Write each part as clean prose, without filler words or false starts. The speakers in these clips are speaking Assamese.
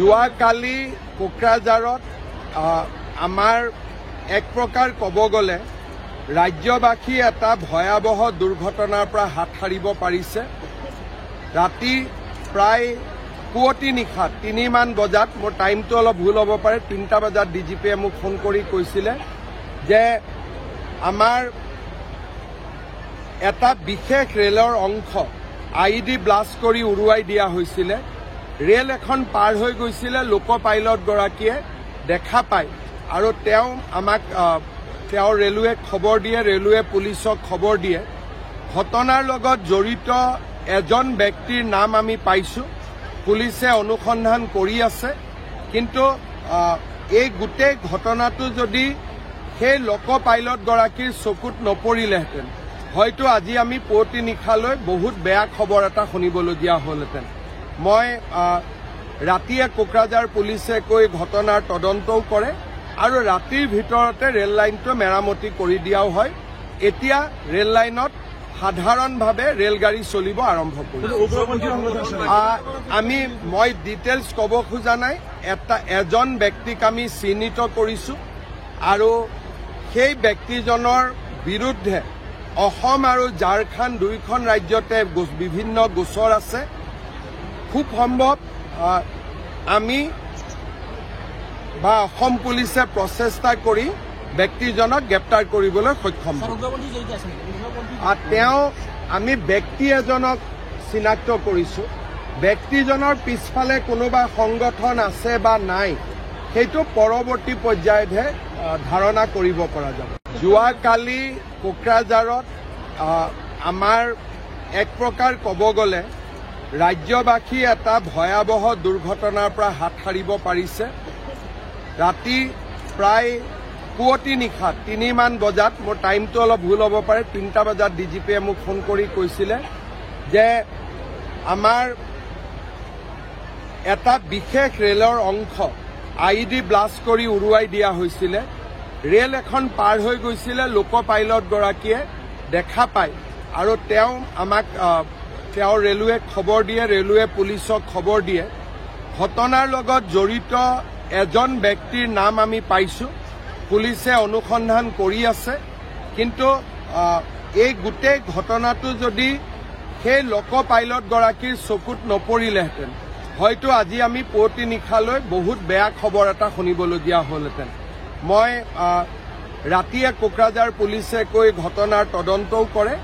যোৱাকালি কোকৰাঝাৰত আমাৰ এক প্ৰকাৰ ক'ব গ'লে ৰাজ্যবাসী এটা ভয়াৱহ দুৰ্ঘটনাৰ পৰা হাত সাৰিব পাৰিছে। ৰাতি প্ৰায় পুৱতি নিশা 3মান বজাত, মোৰ টাইমটো অলপ ভুল হ'ব পাৰে, 3টা বজাত ডিজিপিয়ে মোক ফোন কৰি কৈছিলে যে আমাৰ এটা বিশেষ ৰেলৰ অংশ IED ব্লাষ্ট কৰি উৰুৱাই দিয়া হৈছিলে। ৰেল এখন পাৰ হৈ গৈছিলে, লোক পাইলটগৰাকীয়ে দেখা পায় আৰু তেওঁ আমাক ৰেলৱে খবৰ দিয়ে, ৰেলৱে পুলিচক খবৰ দিয়ে। ঘটনাৰ লগত জড়িত এজন ব্যক্তিৰ নাম আমি পাইছোঁ, পুলিচে অনুসন্ধান কৰি আছে। কিন্তু এই গোটেই ঘটনাটো যদি সেই লোক পাইলটগৰাকীৰ চকুত নপৰিলেহেঁতেন, হয়তো আজি আমি পুৱতি নিশালৈ বহুত বেয়া খবৰ এটা শুনিবলগীয়া হ'লহেঁতেন। মই ৰাতিয়ে কোকৰাঝাৰ পুলিচে গৈ ঘটনাৰ তদন্তও কৰে আৰু ৰাতিৰ ভিতৰতে ৰেল লাইনটো মেৰামতি কৰি দিয়াও হয়। এতিয়া ৰেল লাইনত সাধাৰণভাৱে ৰেলগাড়ী চলিব আৰম্ভ কৰিছে। মই ডিটেইলছ ক'ব খোজা নাই। এজন ব্যক্তিক আমি চিহ্নিত কৰিছোঁ আৰু সেই ব্যক্তিজনৰ বিৰুদ্ধে অসম আৰু ঝাৰখণ্ড দুয়োখন ৰাজ্যতে বিভিন্ন গোচৰ আছে। খুব সম্ভৱ আমি বা অসম পুলিচে প্ৰচেষ্টা কৰি ব্যক্তিজনক গ্ৰেপ্তাৰ কৰিবলৈ সক্ষম হ'ম। আমি ব্যক্তি এজনক চিনাক্ত কৰিছোঁ। ব্যক্তিজনৰ পিছফালে কোনোবা সংগঠন আছে বা নাই, সেইটো পৰৱৰ্তী পৰ্যায়তহে ধাৰণা কৰিব পৰা যাব। যোৱাকালি কোকৰাঝাৰত আমাৰ এক প্ৰকাৰ ক'ব গ'লে ৰাজ্যবাসী এটা ভয়াৱহ দুৰ্ঘটনাৰ পৰা হাত সাৰিব পাৰিছে। ৰাতি প্ৰায় পুৱতি নিশা 3মান বজাত, মোৰ টাইমটো অলপ ভুল হ'ব পাৰে, 3টা বজাত ডিজিপিয়ে মোক ফোন কৰি কৈছিলে যে আমাৰ এটা বিশেষ ৰেলৰ অংশ IED ব্লাষ্ট কৰি উৰুৱাই দিয়া হৈছিলে। ৰেল এখন পাৰ হৈ গৈছিলে, লোক পাইলটগৰাকীয়ে দেখা পায় আৰু তেওঁ আমাক ৰেলৱে খবৰ দিয়ে, ৰেলৱে পুলিচক খবৰ দিয়ে। ঘটনাৰ লগত জড়িত এজন ব্যক্তিৰ নাম আমি পাইছোঁ, পুলিচে অনুসন্ধান কৰি আছে। কিন্তু এই গোটেই ঘটনাটো যদি সেই লোক পাইলটগৰাকীৰ চকুত নপৰিলেহেঁতেন, হয়তো আজি আমি পুৱতি নিশালৈ বহুত বেয়া খবৰ এটা শুনিবলগীয়া হ'লহেঁতেন। মই ৰাতিয়ে কোকৰাঝাৰ পুলিচে গৈ ঘটনাৰ তদন্তও কৰে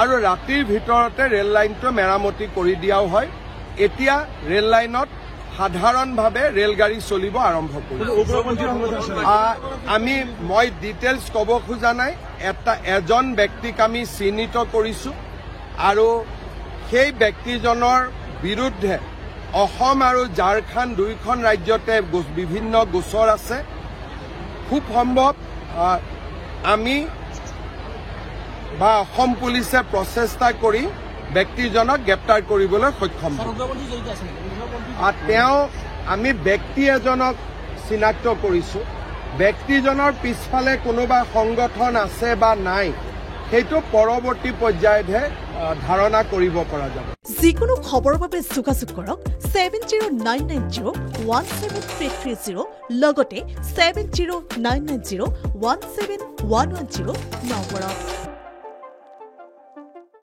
আৰু ৰাতিৰ ভিতৰতে ৰেল লাইনটো মেৰামতি কৰি দিয়াও হয়। এতিয়া ৰেল লাইনত সাধাৰণভাৱে ৰেলগাড়ী চলিব আৰম্ভ কৰিছে। মই ডিটেইলছ ক'ব খোজা নাই। এজন ব্যক্তিক আমি চিহ্নিত কৰিছোঁ আৰু সেই ব্যক্তিজনৰ বিৰুদ্ধে অসম আৰু ঝাৰখণ্ড দুয়োখন ৰাজ্যতে বিভিন্ন গোচৰ আছে। খুব সম্ভৱ আমি বা অসম পুলিচে প্ৰচেষ্টা কৰি ব্যক্তিজনক গ্ৰেপ্তাৰ কৰিবলৈ সক্ষম হ'ম। আমি ব্যক্তি এজনক চিনাক্ত কৰিছোঁ। ব্যক্তিজনৰ পিছফালে কোনোবা সংগঠন আছে বা নাই, সেইটো পৰৱৰ্তী পৰ্যায়তহে ধাৰণা কৰিব পৰা যাব। যিকোনো খবৰৰ বাবে যোগাযোগ কৰক 7099017330 লগতে 7099017110 নম্বৰত।